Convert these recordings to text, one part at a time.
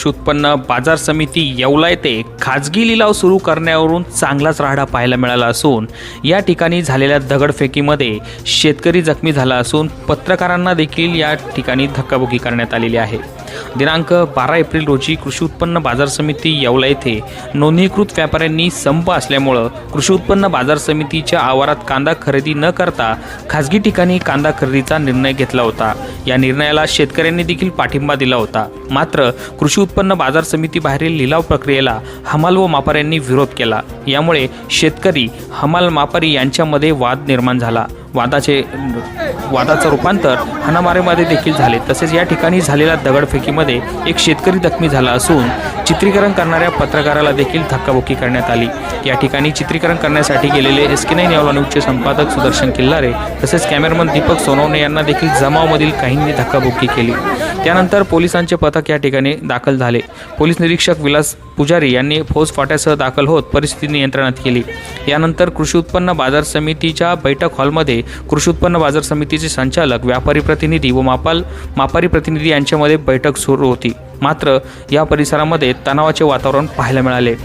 कृषी उत्पन्न बाजार समिती येवला येथे खाजगी लिलाव सुरू करण्यावरून चांगलाच राडा पाहायला मिळाला असून या ठिकाणी झालेल्या दगडफेकीमध्ये शेतकरी जखमी झाला असून पत्रकारांना देखील या ठिकाणी धक्काबुक्की करण्यात आलेली आहे। दिनांक 12 एप्रिल रोजी कृषी उत्पन्न बाजार समिती येवला येथे नोंदणीकृत व्यापाऱ्यांनी संप असल्यामुळे कृषी उत्पन्न बाजार समितीच्या आवारात कांदा खरेदी न करता खाजगी ठिकाणी कांदा खरेदीचा निर्णय घेतला होता। या निर्णयाला शेतकऱ्यांनी देखील पाठिंबा दिला होता। मात्र कृषी उत्पन्न बाजार समिती बाहेरील लिलाव प्रक्रियेला हमाल व मापाऱ्यांनी विरोध केला। यामुळे शेतकरी हमाल मापारी यांच्यामध्ये वाद निर्माण झाला। वादाचं रूपांतर हाणामारीमध्ये देखील झाले। तसेच या ठिकाणी झालेल्या दगडफेकीमध्ये एक शेतकरी जखमी झाला असून चित्रीकरण करणाऱ्या पत्रकाराला देखील धक्काबुक्की करण्यात आली। या ठिकाणी चित्रीकरण करण्यासाठी गेलेले SK9 येवला न्यूजचे संपादक सुदर्शन किल्लारे तसेच कॅमेरामन दीपक सोनवणे यांना देखील जमावामधील काहींनी धक्काबुक्की केली। त्यानंतर पोलिसांचे पथक या ठिकाणी दाखल झाले। पोलीस निरीक्षक विलास पुजारी यांनी फौज फाट्यासह दाखल होत परिस्थिती नियंत्रणात केली। यानंतर कृषी उत्पन्न बाजार समितीच्या बैठक हॉलमध्ये कृषी उत्पन्न बाजार समितीचे संचालक, व्यापारी प्रतिनिधी व मापारी प्रतिनिधी यांच्यामध्ये बैठक सुरू होती। मात्र या परिसरामध्ये तणावाचे वातावरण पाहायला मिळाले।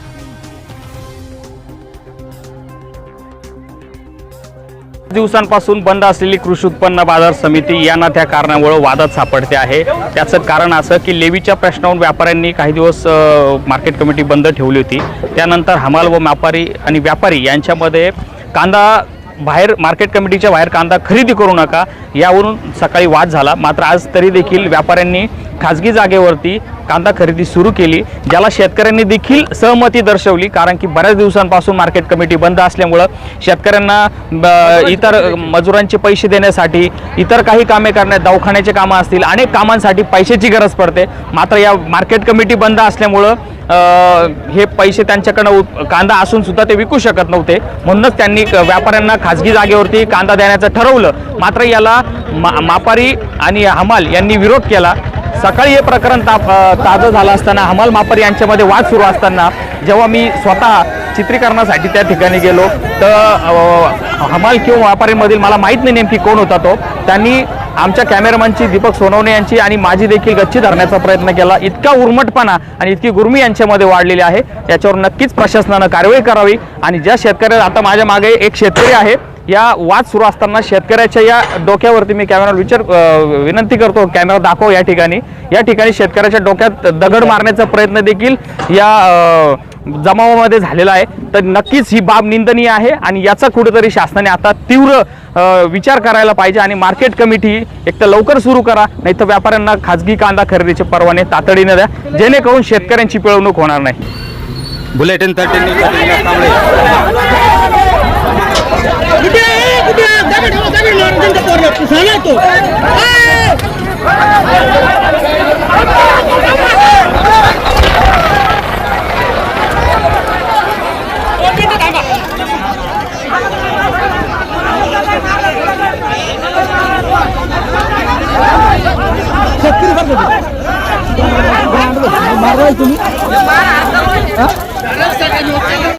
दिवसांपासून बंद असलेली कृषी उत्पन्न बाजार समिती यांना त्या कारणामुळे वादात सापडते आहे। त्याचं कारण असं की लेवीच्या प्रश्नावरून व्यापाऱ्यांनी काही दिवस मार्केट कमिटी बंद ठेवली होती। त्यानंतर हमाल व मापारी आणि व्यापारी यांच्यामध्ये कांदा बाहेर मार्केट कमिटीच्या बाहेर कांदा खरेदी करू नका यावरून सकाळी वाद झाला। मात्र आज तरी देखील व्यापाऱ्यांनी खाजगी जागेवरती कांदा खरेदी सुरू केली, ज्याला शेतकऱ्यांनी देखील सहमती दर्शवली। कारण की बऱ्याच दिवसांपासून मार्केट कमिटी बंद असल्यामुळं शेतकऱ्यांना इतर मजुरांचे पैसे देण्यासाठी, इतर काही कामे करण्यात, दवाखान्याचे कामं असतील, अनेक कामांसाठी पैशाची गरज पडते। मात्र या मार्केट कमिटी बंद असल्यामुळं हे पैसे त्यांच्याकडं कांदा असून सुद्धा ते विकू शकत नव्हते। म्हणूनच त्यांनी व्यापाऱ्यांना खाजगी जागेवरती कांदा देण्याचं ठरवलं। मात्र याला मापारी आणि हमाल यांनी विरोध केला। सकाळी हे प्रकरण ताजं झालं असताना हमाल मापारी यांच्यामध्ये वाद सुरू असताना जेव्हा मी स्वतः चित्रीकरणासाठी त्या ठिकाणी गेलो तर हमाल किंवा व्यापारीमधील मला माहीत नाही नेमकी कोण होता तो, त्यांनी आमच्या कॅमेरामॅनची दीपक सोनवणे यांची आणि माझी देखील गच्ची धरण्याचा प्रयत्न केला। इतका उर्मटपणा आणि इतकी गुर्मी यांच्यामध्ये वाढलेली आहे, याच्यावर नक्कीच प्रशासनानं कारवाई करावी। आणि ज्या शेतकऱ्याला आता माझ्या मागे एक शेतकरी आहे, या वाद सुरू असताना शेतकऱ्याच्या या डोक्यावरती मी कॅमेरा विनंती करतो, कॅमेरा दाखव। या ठिकाणी शेतकऱ्याच्या डोक्यात दगड मारण्याचा प्रयत्न देखील या जमावामध्ये झालेला आहे। तर नक्कीच ही बाब निंदनीय आहे आणि याचा कुठेतरी शासनाने आता तीव्र विचार करायला पाहिजे आणि मार्केट कमिटी एक तर लवकर सुरू करा, नाही तर व्यापाऱ्यांना खाजगी कांदा खरेदीचे परवाने तातडीने द्या, जेणेकरून शेतकऱ्यांची पिळवणूक होणार नाही। बुलेटिन 13 शेतकरी